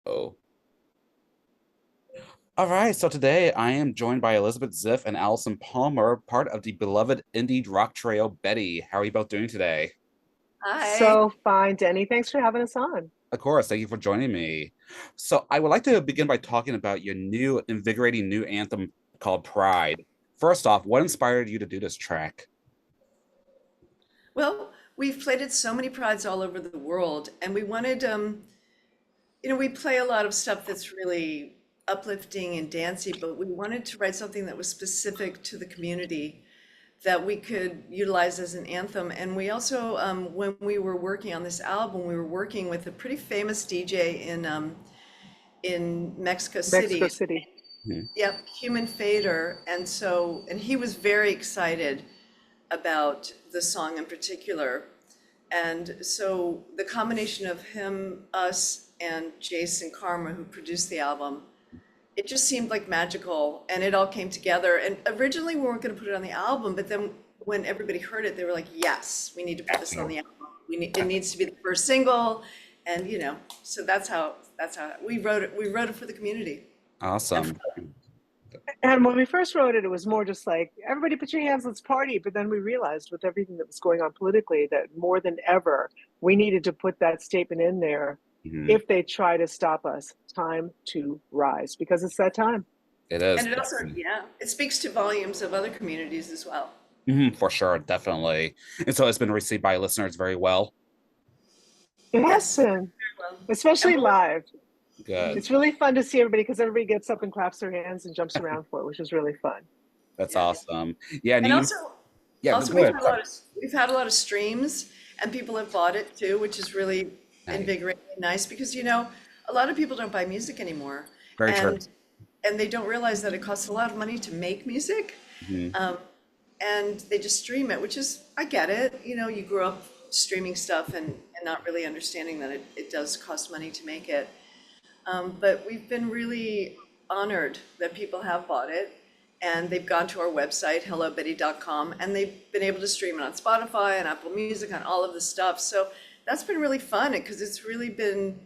Oh. All right, so today I am joined by Elizabeth Ziff and Alyson Palmer, part of the beloved indie rock trio Betty. How are you both doing today? Hi. So fine, Denny. Thanks for having us on. Of course, thank you for joining me. So I would like to begin by talking about your new invigorating new anthem called Pride. First off, what inspired you to do this track? Well, we've played at so many prides all over the world, and we wanted, we play a lot of stuff that's really uplifting and dancey, but we wanted to write something that was specific to the community that we could utilize as an anthem. And we also, when we were working on this album, we were working with a pretty famous DJ in Mexico Mexico City. City. Mhm. Yep, Human Fader. And he was very excited about the song in particular. And so the combination of him, us, and Jason Karma, who produced the album, it just seemed like magical and it all came together. And originally we weren't going to put it on the album, but then when everybody heard it, they were like, yes, we need to put this on the album. It needs to be the first single. And so that's how we wrote it. We wrote it for the community. And Awesome. And when we first wrote it, it was more just like, everybody put your hands, let's party. But then we realized with everything that was going on politically that more than ever, we needed to put that statement in there. Mhm. If they try to stop us, time to rise, because it's that time. It is. and it also, yeah, it speaks to volumes of other communities as well. For sure, definitely. And so it's been received by listeners very well. It has Yes, been, very well. especially And live. Good. It's really fun to see everybody because everybody gets up and claps their hands and jumps around for it, which is really fun. That's yeah. awesome. Yeah, and And you, also, yeah, also go ahead. we've had a lot of streams and people have bought it too, which is really Nice. invigorating and nice because a lot of people don't buy music anymore Very true. and they don't realize that it costs a lot of money to make music. Mhm. Um, and they just stream it, which is, I get it. You grew up streaming stuff and not really understanding that it does cost money to make it. But we've been really honored that people have bought it and they've gone to our website, hellobetty.com, and they've been able to stream it on Spotify and Apple Music and all of the stuff. So that's been really fun because it's really been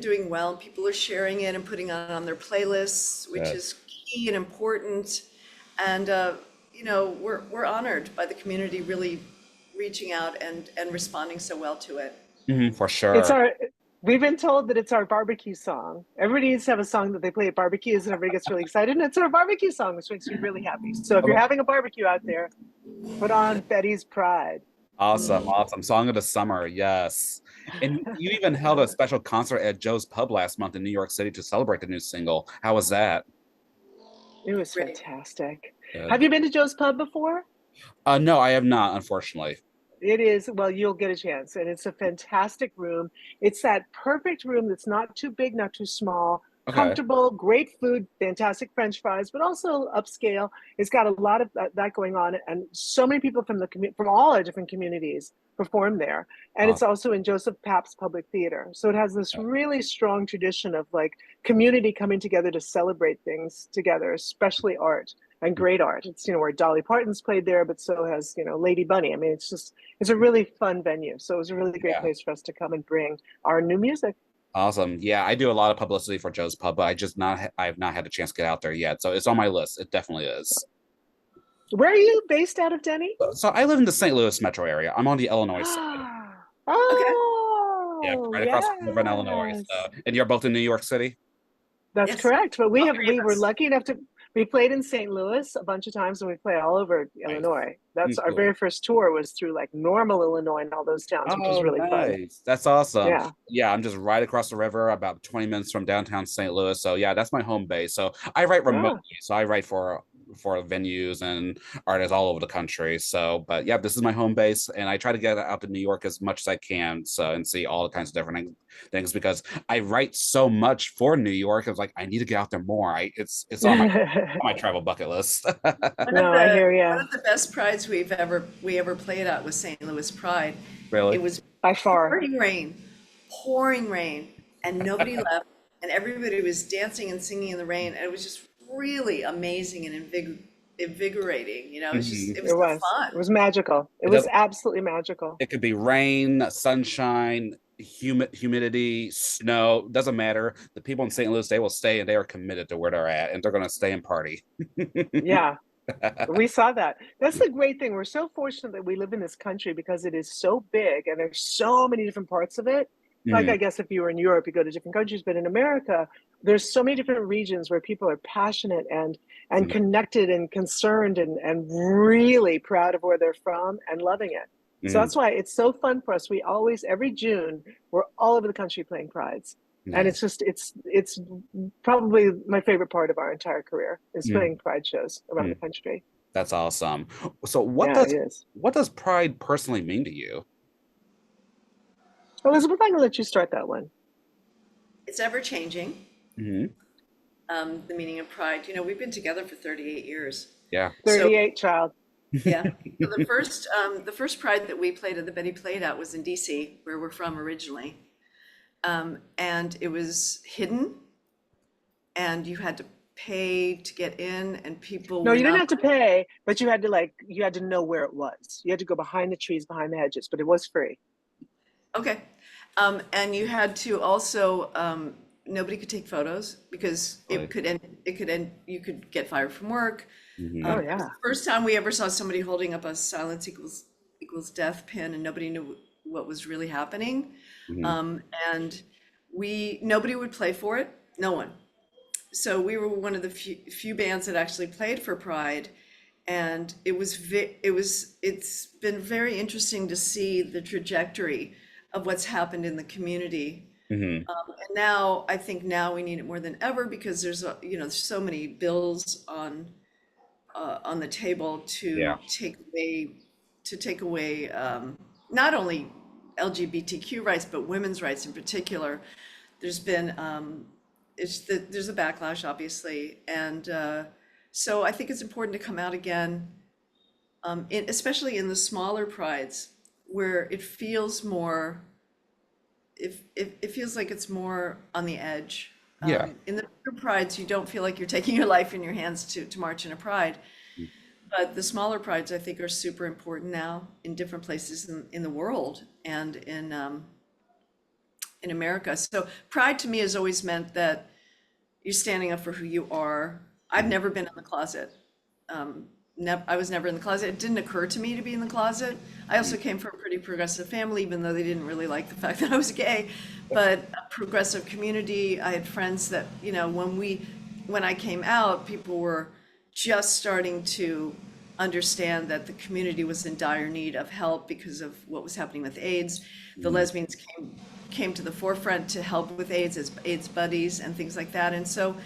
doing well. People are sharing it and putting it on their playlists, which Good. is key and important. And we're honored by the community really reaching out and responding so well to it. For It's sure. our We've been told that it's our barbecue song. Everybody needs to have a song that they play at barbecues and everybody gets really excited. And it's our barbecue song, which makes me really happy. So if you're Okay. having a barbecue out there, put on Betty's Pride. Awesome, Mm. awesome. Song of the summer, yes. And you even held a special concert at Joe's Pub last month in New York City to celebrate the new single. How was that? It was Great. fantastic. Good. Have you been to Joe's Pub before? No, I have not, unfortunately. It is, well, you'll get a chance. And it's a fantastic room. It's that perfect room that's not too big, not too small, Okay. comfortable, great food, fantastic French fries, but also upscale. It's got a lot of that going on. And so many people from all our different communities perform there. And it's Awesome. also in Joseph Papp's Public Theater. So it has this really strong tradition of like community coming together to celebrate things together, especially art and great art. It's, where Dolly Parton's played there, but so has, Lady Bunny. I mean, it's a really fun venue. So it was a really great Yeah. place for us to come and bring our new music. Awesome. Yeah, I do a lot of publicity for Joe's Pub, but I've not had a chance to get out there yet. So it's on my list. It definitely is. Where are you based out of, Denny? So I live in the St. Louis metro area. I'm on the Illinois side. Okay. Yeah, Oh, right across the river in Illinois. yes. And you're both in New York City? That's Yes. correct. But All three of we were us. lucky enough to we played in St. Louis a bunch of times and we play all over Nice. Illinois. That's our Cool. very first tour was through like Normal, Illinois and all those towns, which was Oh, really fun. nice. That's awesome. Yeah. Yeah, I'm just right across the river, about 20 minutes from downtown St. Louis. So yeah, that's my home base. So I write Ah. remotely. So I write for venues and artists all over the country. So, but yeah, this is my home base, and I try to get out to New York as much as I can. So and see all the kinds of different things because I write so much for New York. I was like, I need to get out there more. It's on my travel bucket list. One of No, I the hear one you. of the best prides we ever played at was St. Louis Pride. It Really? was By far. pouring rain, and nobody left, and everybody was dancing and singing in the rain, and it was just really amazing and invigorating. It was It so was. fun. It was magical. It It was does. absolutely magical. It could be rain, sunshine, humidity, snow, doesn't matter. The people in St. Louis, they will stay and they are committed to where they're at and they're going to stay and party. Yeah, we saw that. That's the great thing. We're so fortunate that we live in this country because it is so big and there's so many different parts of it. Like, Mhm. I guess if you were in Europe, you go to different countries, but in America, there's so many different regions where people are passionate and Mhm. connected and concerned and really proud of where they're from and loving it. So Mhm. that's why it's so fun for us. We always, every June, we're all over the country playing prides. And it's Nice. just it's probably my favorite part of our entire career is Mhm. playing pride shows around the Mhm. country. That's awesome. So Yeah, it is. what does pride personally mean to you? Elizabeth, I'm gonna let you start that one. It's ever changing, Hmm. the meaning of pride. You know, we've been together for 38 years. Yeah. So 38, child. yeah. So the first Pride that we played at the Betty played at was in DC, where we're from originally. And it was hidden, and you had to pay to get in, and people No, were you didn't not have to pay, but you had to know where it was. You had to go behind the trees, behind the hedges, but it was free. okay. And you had to also nobody could take photos because Really. it could end you could get fired from work. Oh Hmm. It was yeah. the first time we ever saw somebody holding up a silence equals death pin, and nobody knew what was really happening. Hmm. Um, and nobody would play for it, no one. So we were one of the few bands that actually played for Pride, and it's been very interesting to see the trajectory of what's happened in the community. Hmm. And now I think now we need it more than ever because there's so many bills on the table Yeah. to take away not only LGBTQ rights but women's rights in particular. There's been there's a backlash obviously, and so I think it's important to come out again, especially in the smaller prides where it feels more it feels like it's more on the edge. Yeah. In the bigger prides, you don't feel like you're taking your life in your hands to march in a pride. But the smaller prides, I think, are super important now in different places in the world and in America. So pride to me has always meant that you're standing up for who you are. I've Mhm. never been in the closet. I was never in the closet. It didn't occur to me to be in the closet. I also came from a pretty progressive family, even though they didn't really like the fact that I was gay. But a progressive community. I had friends that, when I came out, people were just starting to understand that the community was in dire need of help because of what was happening with AIDS. The Mhm. lesbians came to the forefront to help with AIDS as AIDS buddies and things like that. And so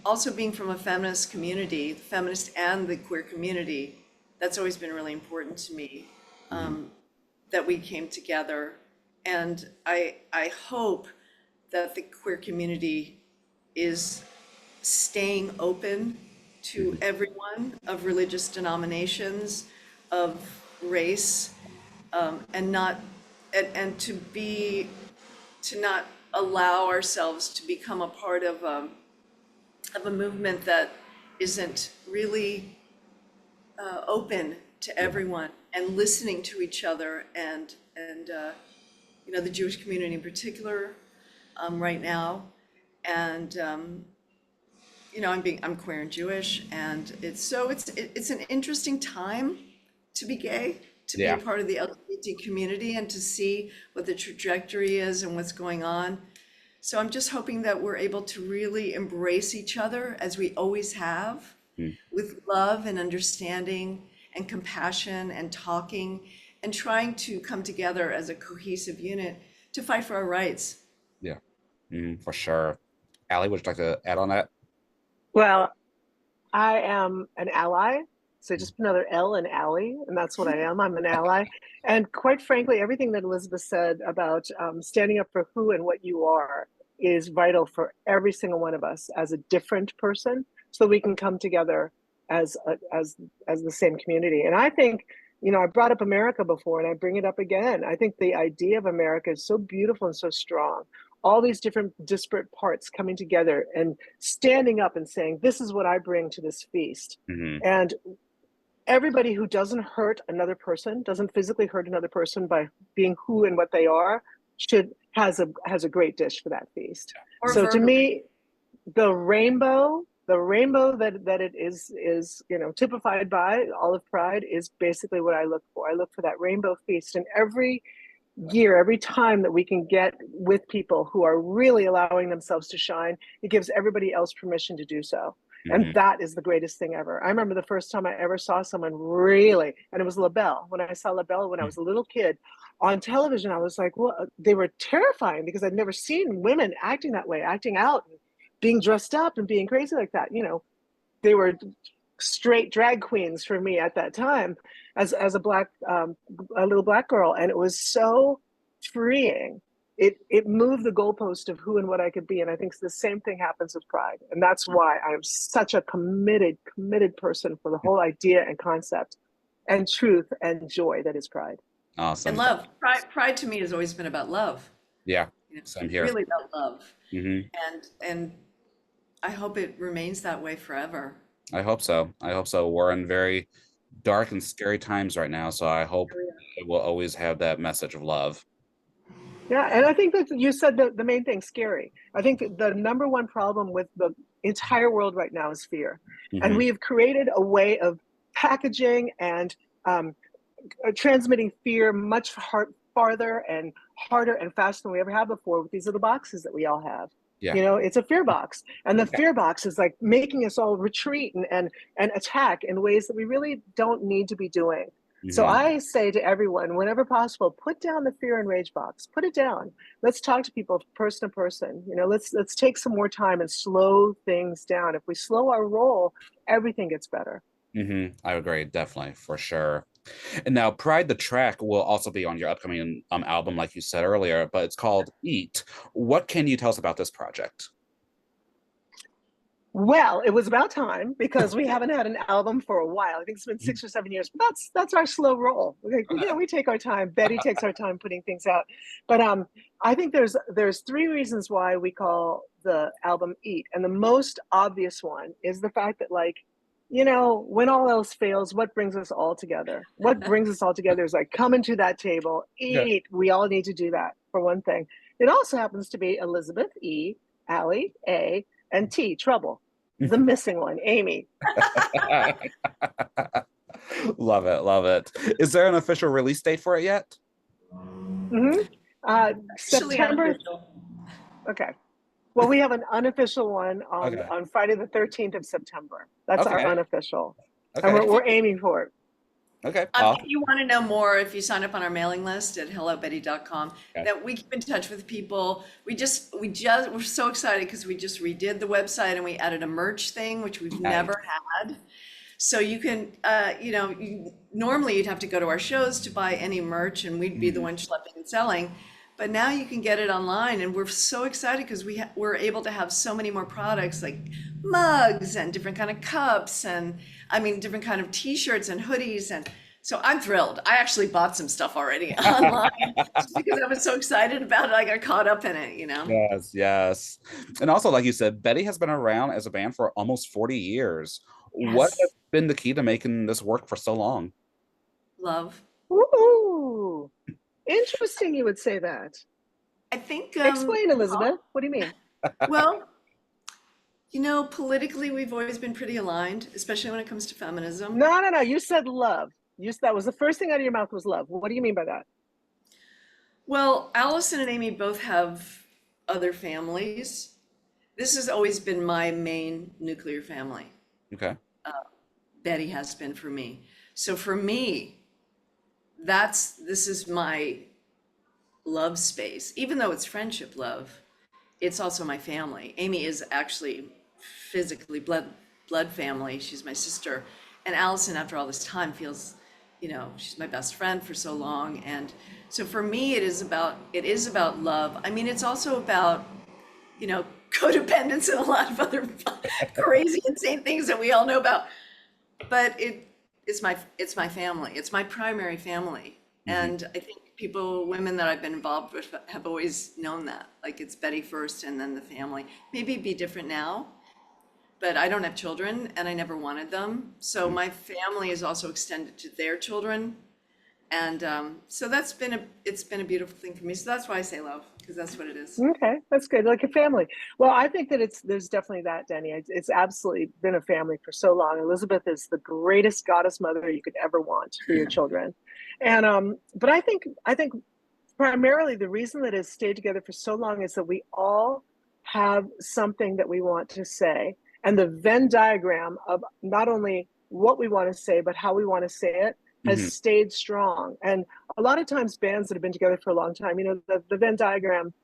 also being from a feminist community, feminist and the queer community, that's always been really important to me, Mhm. that we came together. And I hope that the queer community is staying open to Mhm. everyone of religious denominations, of race, and not and to not allow ourselves to become a part of a movement that isn't really open to Yeah. everyone and listening to each other and the Jewish community in particular right now. And I'm queer and Jewish, and it's an interesting time to be gay, to be a Yeah. part of the LGBT community, and to see what the trajectory is and what's going on. So I'm just hoping that we're able to really embrace each other as we always have, Mhm. with love and understanding and compassion and talking and trying to come together as a cohesive unit to fight for our rights. Yeah. Mhm. For sure. Allie, would you like to add on that? Well, I am an ally. So just put another L in ally, and that's what I am. I'm an ally. And quite frankly, everything that Elizabeth said about standing up for who and what you are is vital for every single one of us as a different person, so we can come together as as the same community. And I think, I brought up America before, and I bring it up again. I think the idea of America is so beautiful and so strong. All these different disparate parts coming together and standing up and saying, this is what I bring to this feast. Hmm. And everybody who doesn't hurt another person, doesn't physically hurt another person by being who and what they are, has a great dish for that feast. Or So to verbally. me, the rainbow that it is, you know, typified by Olive Pride is basically what I look for. I look for that rainbow feast, and every year, every time that we can get with people who are really allowing themselves to shine, it gives everybody else permission to do so. And that is the greatest thing ever. I remember the first time I ever saw someone really, and it was LaBelle. When I saw LaBelle when I was a little kid on television, I was like, well, they were terrifying because I'd never seen women acting that way, acting out, and being dressed up and being crazy like that. You know, they were straight drag queens for me at that time as a black a little black girl, and it was so freeing. It moved the goalpost of who and what I could be, and I think the same thing happens with Pride, and that's why I am such a committed person for the whole idea and concept and truth and joy that is Pride. Awesome. And love. Pride to me has always been about love. Yeah, You know, same here. really about love. Hmm. And I hope it remains that way forever. I hope so. I hope so. We're in very dark and scary times right now, so I hope it will always have that message of love. Yeah, and I think that you said the main thing, scary. I think that the number one problem with the entire world right now is fear. And we have created a way of packaging and transmitting fear much farther and harder and faster than we ever have before with these little boxes that we all have. Yeah. You know, it's a fear box. And the fear box is like making us all retreat and attack in ways that we really don't need to be doing. So I say to everyone, whenever possible, put down the fear and rage box. Put it down. Let's talk to people person to person. You know, let's take some more time and slow things down. If we slow our roll, everything gets better. I agree, definitely, for sure. And now Pride the track will also be on your upcoming album, like you said earlier, but it's called Eat. What can you tell us about this project? Well, it was about time because we haven't had an album for a while. I think it's been 6 or 7 years, but that's our slow roll. You know, we take our time. Betty takes our time putting things out. But I think there's 3 reasons why we call the album Eat. And the most obvious one is the fact that, like, you know, when all else fails, what brings us all together? What brings us all together is like coming to that table, eat. We all need to do that, for one thing. It also happens to be Elizabeth, E, Allie, A, and T, Trouble. The missing one, Amy. Love it, love it. Is there an official release date for it yet? September. Unofficial. Okay. Well, we have an unofficial one on Friday the 13th of September. That's our unofficial. Okay. And we're aiming for it. Okay. If you want to know more, if you sign up on our mailing list at hellobetty.com, Okay. that we keep in touch with people. We're so excited because we just redid the website and we added a merch thing, which we've never had. So you can, you know, normally you'd have to go to our shows to buy any merch and we'd be the one schlepping and selling. But now you can get it online, and we're so excited because we're able to have so many more products like mugs and different kind of cups and different kind of t-shirts and hoodies. And so I'm thrilled. I actually bought some stuff already online just because I was so excited about it. I got caught up in it, you know? Yes, yes. And also, like you said, Betty has been around as a band for almost 40 years. Yes. What has been the key to making this work for so long? Love. Ooh. Interesting you would say that. I think Explain, Elizabeth. What do you mean? well, you know, politically we've always been pretty aligned, especially when it comes to feminism. No. You said love. That was the first thing out of your mouth was love. What do you mean by that? Well, Alyson and Amy both have other families. This has always been my main nuclear family. Okay. Betty has been for me. So for me, this is my love space. Even though it's friendship love, it's also my family. Amy is actually physically blood family. She's my sister. And Alyson, after all this time, feels, you know, she's my best friend for so long. And so for me, it is about love. I mean, it's also about, you know, codependence and a lot of other crazy, insane things that we all know about. But it's my family. It's my primary family. And I think women that I've been involved with have always known that. Like, it's Betty first and then the family. Maybe it'd be different now, but I don't have children and I never wanted them. So my family is also extended to their children. And so it's been a beautiful thing for me. So that's why I say love, because that's what it is. Okay, that's good. Like a family. Well, I think that there's definitely that, Denny. It's absolutely been a family for so long. Elizabeth is the greatest goddess mother you could ever want for your children. And but I think primarily the reason that it's stayed together for so long is that we all have something that we want to say. And the Venn diagram of not only what we want to say, but how we want to say it has Mhm. stayed strong. And a lot of times bands that have been together for a long time, the Venn diagram,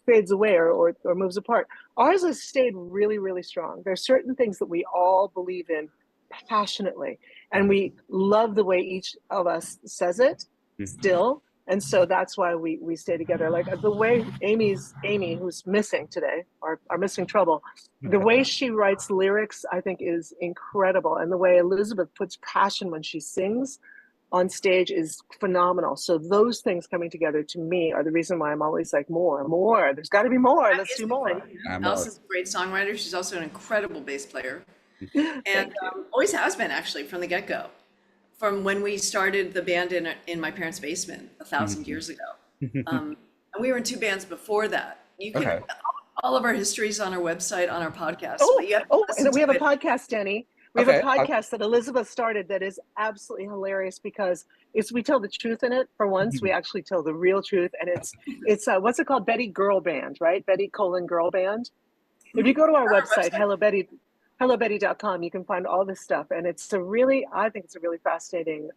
fades away or moves apart. Ours has stayed really, really strong. There's certain things that we all believe in passionately, and we love the way each of us says it Mhm. still. And so that's why we stay together. Like the way Amy, who's missing today, our missing trouble, the way she writes lyrics, I think is incredible. And the way Elizabeth puts passion when she sings on stage is phenomenal. So those things coming together to me are the reason why I'm always like, more. There's got to be more. That Let's is do exciting. more. I'm Allison's a great songwriter. She's also an incredible bass player, and Thank you. always has been actually from the get-go. From when we started the band in my parents' basement 1,000 years ago. And we were in two bands before that. You can Okay. all of our histories on our website, on our podcast, Oh, but you have to listen and we to have a it. podcast, Denny. We have a Okay. podcast that Elizabeth started that is absolutely hilarious because we tell the truth in it. For once, we actually tell the real truth, and it's what's it called? Betty Girl Band, right? Betty Girl Band. If you go to our On our website, website. hellobetty.com, you can find all this stuff, and I think it's a really fascinating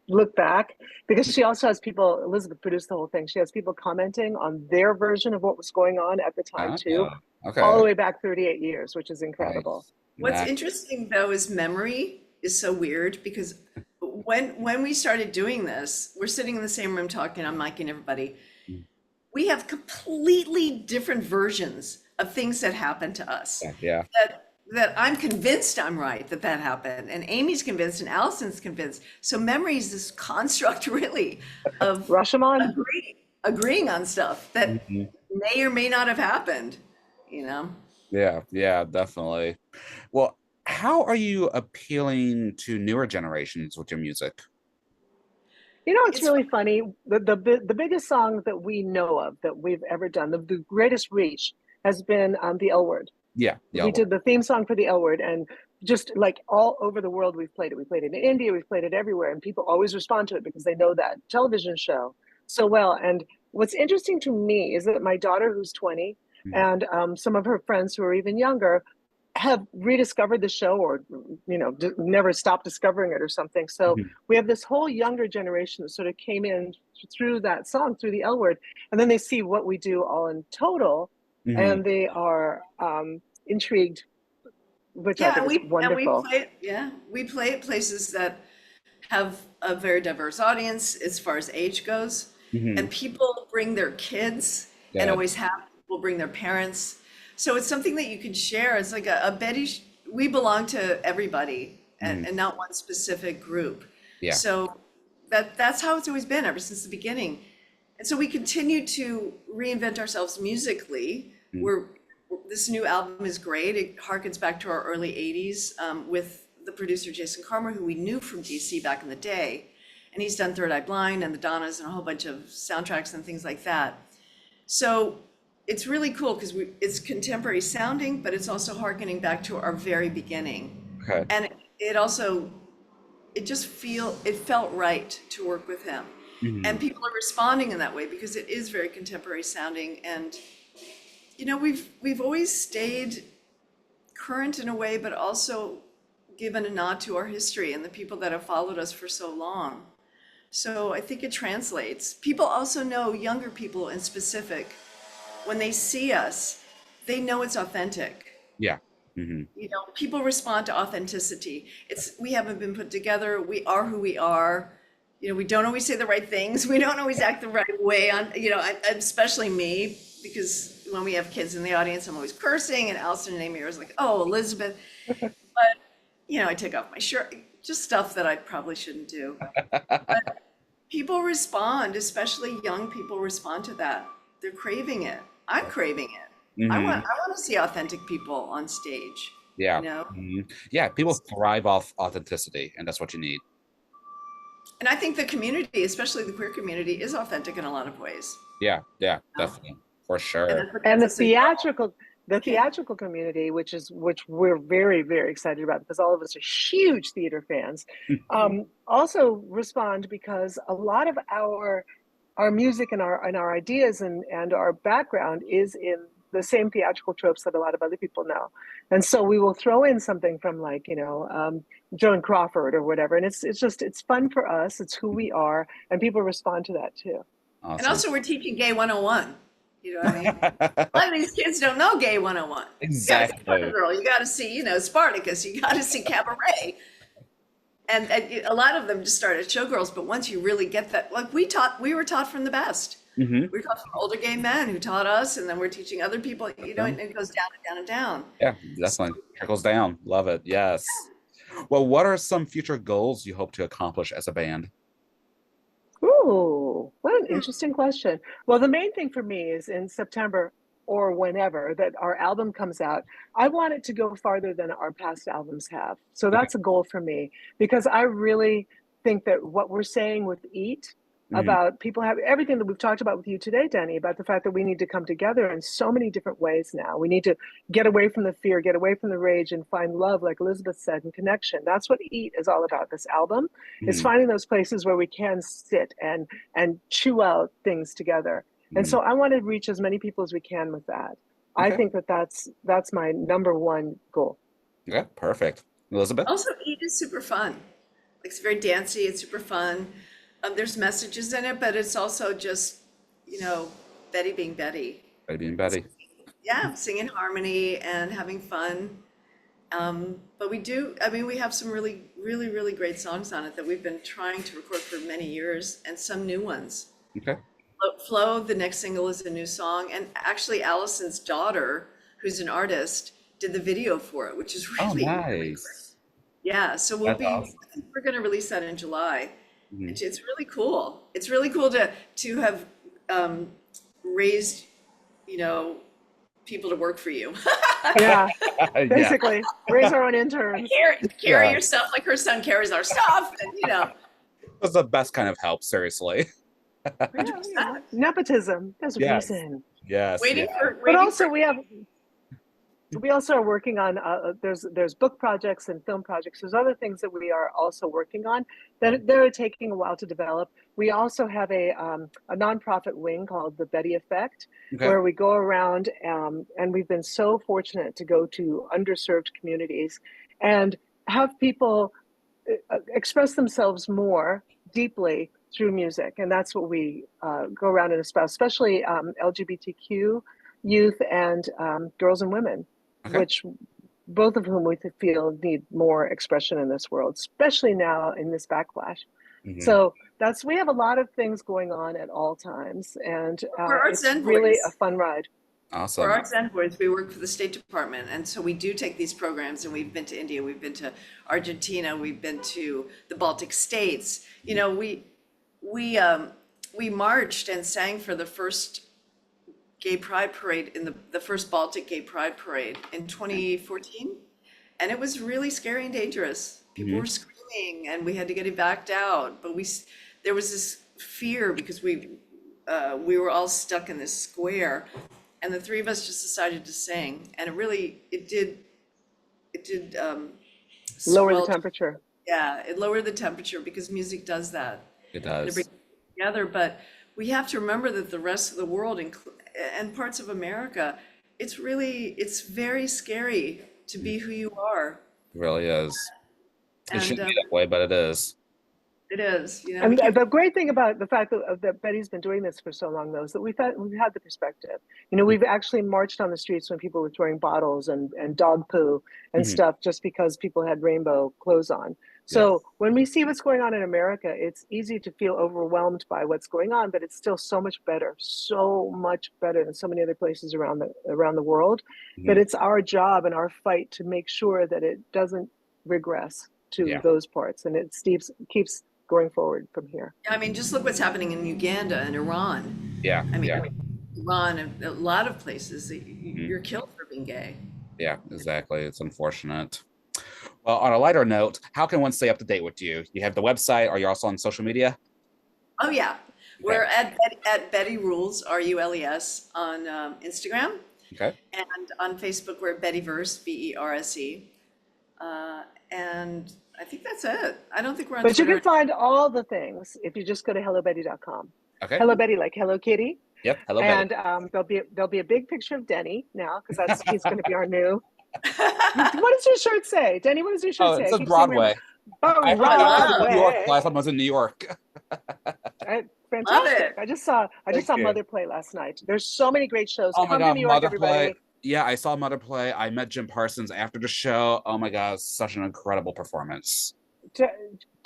look back because she also has people. Elizabeth produced the whole thing. She has people commenting on their version of what was going on at the time too, all the Okay. way back 38 years, which is incredible. Nice. What's Nice. interesting though is memory is so weird because when we started doing this, we're sitting in the same room talking, I'm micing everybody. We have completely different versions of things that happened to us. Yeah. Yeah. That I'm convinced I'm right that happened, and Amy's convinced, and Allison's convinced. So memory is this construct, really, of Rashomon. agreeing on stuff that Mhm. may or may not have happened. You know, Yeah. Yeah. Definitely. Well, how are you appealing to newer generations with your music? It's it's really funny. The biggest song that we know of that we've ever done, the greatest reach, has been the L Word. Yeah. Yeah. We did the theme song for the L Word, and just like all over the world, we've played it. We played it in India, we've played it everywhere, and people always respond to it because they know that television show so well. And what's interesting to me is that my daughter, who's 20, Mhm. and some of her friends who are even younger, have rediscovered the show or never stopped discovering it or something. So Mhm. we have this whole younger generation that sort of came in through that song, through the L Word, and then they see what we do all in total, Mhm. and they are intrigued, which I yeah, think is and we wonderful. play it. Yeah, we play at places that have a very diverse audience as far as age goes, and Mhm. people bring their kids, and Good. always have people bring their parents. So it's something that you can share. It's like a Betty. We belong to everybody, Mhm. and not one specific group. Yeah. So that's how it's always been ever since the beginning. And so we continue to reinvent ourselves musically. Mhm. We're This new album is great. It harkens back to our early '80s with the producer Jason Carmer, who we knew from DC back in the day, and he's done Third Eye Blind and the Donnas and a whole bunch of soundtracks and things like that. So it's really cool because it's contemporary sounding, but it's also harkening back to our very beginning. Okay. And it also it felt right to work with him. And Mhm. people are responding in that way because it is very contemporary sounding. And we've always stayed current in a way, but also given a nod to our history and the people that have followed us for so long. So I think it translates. People also know, younger people in specific, when they see us, they know it's authentic. Yeah. Mhm. People respond to authenticity. We haven't been put together. We are who we are. We don't always say the right things. We don't always act the right way especially me, because when we have kids in the audience, I'm always cursing, and Alyson and Amy are always like, "Oh, Elizabeth." But, I take off my shirt, just stuff that I probably shouldn't do. People respond, especially young people respond to that. They're craving it. I'm craving it. Mhm. I want to see authentic people on stage, you Yeah. know? Mhm. Yeah. People thrive off authenticity, and that's what you need. And I think the community, especially the queer community, is authentic in a lot of ways. Yeah, yeah, You know? definitely, for And sure. that's what And gets us in trouble. the Okay. theatrical community, which we're very, very excited about because all of us are huge theater fans, also respond because a lot of our music and our ideas and our background is in the same theatrical tropes that a lot of other people know. And so we will throw in something from like, Joan Crawford or whatever. And it's fun for us. It's who we are. And people respond to that too. And Awesome. also, we're teaching Gay 101. You know what I mean? A lot of these kids don't know Gay 101. You got to see Exactly. Girl, you got to see, Spartacus, you got to see Cabaret. And a lot of them just start at Showgirls, but once you really get that, like we were taught from the best. Hmm. We were taught from older gay men who taught us, and then we're teaching other people, and it goes down and down and down. Yeah, So, definitely trickles down. Love it. Yes. Well, what are some future goals you hope to accomplish as a band? Ooh, what an interesting question. Well, the main thing for me is in September or whenever that our album comes out, I want it to go farther than our past albums have. So Okay. that's a goal for me because I really think that what we're saying with Eat Mhm. about people have everything that we've talked about with you today, Denny, about the fact that we need to come together in so many different ways now. We need to get away from the fear, get away from the rage, and find love, like Elizabeth said, and connection. That's what Eat is all about. This album is Mhm. finding those places where we can sit and chew out things together. And Mhm. so I want to reach as many people as we can with that. I Okay. think that that's my number one goal. Okay. Perfect. Elizabeth? also, Eat is super fun. Like, it's very dancey. It's super fun. There's messages in it, but it's also just, Betty being Betty. Betty and Betty. Yeah, singing harmony and having fun. But we have some really, really, really great songs on it that we've been trying to record for many years and some new ones. Okay. Flow, the next single, is a new song. And actually, Allison's daughter, who's an artist, did the video for it, which is Oh, really, really great. nice. Yeah, so That's awesome. I think we're going to release that in July. Mhm. It's really cool. It's really cool to have raised, you know, people to work for you. Yeah, Yeah. basically, raise our own interns. Carry Yeah. your stuff like her son carries our stuff, and That's the best kind of help, seriously. Yeah, you know, 100%. nepotism. There's a Yes. reason. Yes. Waiting Yeah. for But waiting also for we also are working on there's book projects and film projects. There's other things that we are also working on that they're taking a while to develop. We also have a nonprofit wing called the Betty Effect, Okay. where we go around and we've been so fortunate to go to underserved communities and have people express themselves more deeply through music, and that's what we go around and espouse, especially LGBTQ youth and girls and women, Okay. which both of whom we feel need more expression in this world, especially now in this backlash. Mhm. So we have a lot of things going on at all times, and for Arts it's really a Envoys. fun ride. For Awesome. Arts Envoys, we work for the State Department, and so we do take these programs, and we've been to India, we've been to Argentina, we've been to the Baltic states. We marched and sang for the first gay pride parade in the first Baltic gay pride parade in 2014. And it was really scary and dangerous. People Mhm. were screaming and we had to get it backed out. But there was this fear because we were all stuck in this square and the three of us just decided to sing. And it did Lower the squelch. temperature. Yeah, it lowered the temperature because music does that. It And it does. brings people together. But we have to remember that the rest of the world and parts of America, it's very scary to be who you are. It really is. It And shouldn't be that way, but it is. it is, we And can't. the great thing about the fact that Betty's been doing this for so long, though, is that we've had the perspective. We've actually marched on the streets when people were throwing bottles and dog poo and Mhm. stuff just because people had rainbow clothes on. Yeah. So when we see what's going on in America, it's easy to feel overwhelmed by what's going on, but it's still so much better than so many other places around the world. That Mhm. it's our job and our fight to make sure that it doesn't regress to Yeah. those parts, and it keeps going forward from here. I mean, just look what's happening in Uganda and Iran. Yeah. I mean, Yeah. Iran and a lot of places, Mhm. you're killed for being gay. Yeah. Exactly. It's unfortunate. Well, on a lighter note, how can one stay up to date with you? You have the website. Are you also on social media? Oh, yeah. Okay. We're at Betty Rules, Rules, on Instagram. Okay. And on Facebook, we're Bettyverse, Verse. And I think that's it. I don't think we're on But you Twitter. can find all the things if you just go to hellobetty.com. Okay. Hello Betty, like Hello Kitty. Yep. Hello, And Betty. there'll be a big picture of Denny now because he's going to be our new. What does your shirt say, Denny? What does your shirt Oh, say? it I says keep saying Broadway. I heard I that was love in New York. Broadway. Last time I was in New York. Fantastic! it. I just saw Thank you. Mother play last night. There's so many great shows. Oh my Come to God, New York, Mother everybody. Play. Yeah, I saw Mother Play. I met Jim Parsons after the show. Oh my God, such an incredible performance. Je-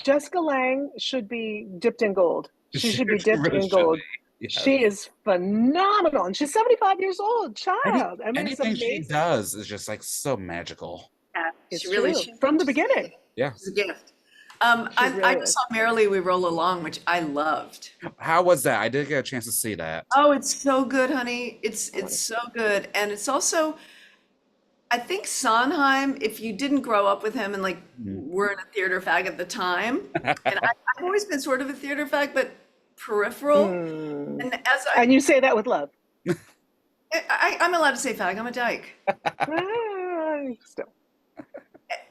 Jessica Lange should be dipped in gold. She should be dipped really in should gold. be. Yes. She is phenomenal, and she's 75 years old. Child, I mean, it's Anything she amazing. does is just like so magical. Yeah, It's she really, true. From the beginning. Yeah. she's a gift. She I really just is. saw Merrily We Roll Along, which I loved. How was that? I did get a chance to see that. Oh, it's so good, honey. It's Oh, so good. And it's also, I think Sondheim, if you didn't grow up with him and like were in a theater fag at the time, and I've always been sort of a theater fag, but peripheral. Mm. And And you say that with love. I'm allowed to say fag, I'm a dyke. Still.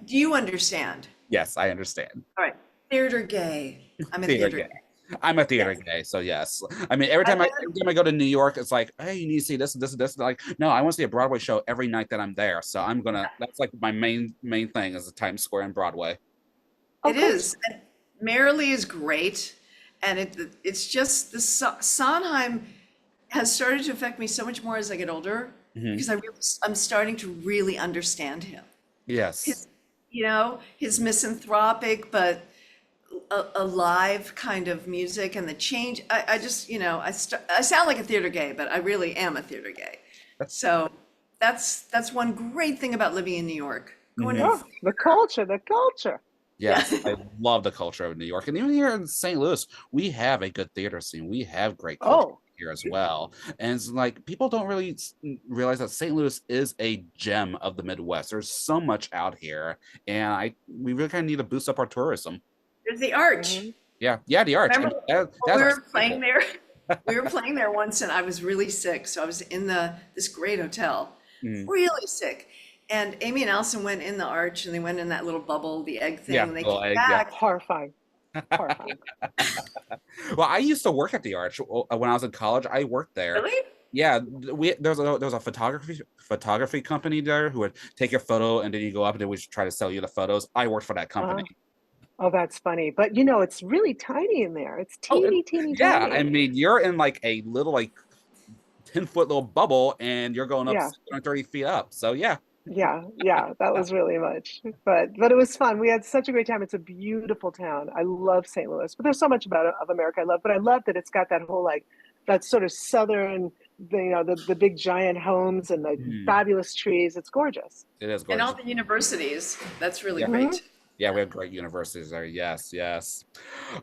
Do you understand? Yes, I understand. All right. Theater gay. I'm a Theater theater gay. gay. I'm a theater Yes. gay, so yes. I mean, every time I go to New York, it's like, hey, you need to see this and this and this. Like, no, I want to see a Broadway show every night that I'm there. So I'm gonna. That's like my main thing is the Times Square and Broadway. It is. And Merrily is great. And it's just the Sondheim has started to affect me so much more as I get older because I'm starting to really understand him. Yes. His misanthropic but alive kind of music and the change. I just, I sound like a theater gay, but I really am a theater gay. So that's one great thing about living in New York. Going to Oh, the culture. Yes, I love the culture of New York. And even here in St. Louis, we have a good theater scene. We have great culture here as well. And it's like people don't really realize that St. Louis is a gem of the Midwest. There's so much out here. And we really kind of need to boost up our tourism. There's the Arch. Yeah, the Arch. Remember we were playing there? We were playing there once and I was really sick. So I was in this great hotel, really sick. And Amy and Alyson went in the Arch and they went in that little bubble, the egg thing, and they came back. Horrifying. Well, I used to work at the Arch when I was in college. I worked there. Really? Yeah, there was a photography company there who would take your photo and then you go up and they would try to sell you the photos. I worked for that company. Oh, that's funny. But it's really tiny in there. It's teeny tiny. Yeah, I mean, you're in like a little 10-foot little bubble and you're going up 630 feet up. So yeah. Yeah, that was really much. But it was fun. We had such a great time. It's a beautiful town. I love St. Louis, but there's so much about of America I love. But I love that it's got that whole that sort of southern, the big giant homes and the fabulous trees. It's gorgeous. It is gorgeous. And all the universities. That's really great. Yeah, we have great universities there. Yes.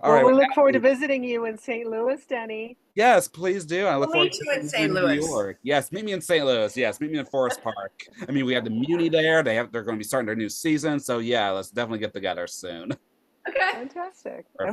All right. We look forward to visiting you in St. Louis, Denny. Yes, please do. I look forward to meet you in St. Louis. New York. Yes, meet me in St. Louis. Yes, meet me in Forest Park. I mean, we have the Muni there. They're going to be starting their new season. So yeah, let's definitely get together soon. Okay. Fantastic. Perfect.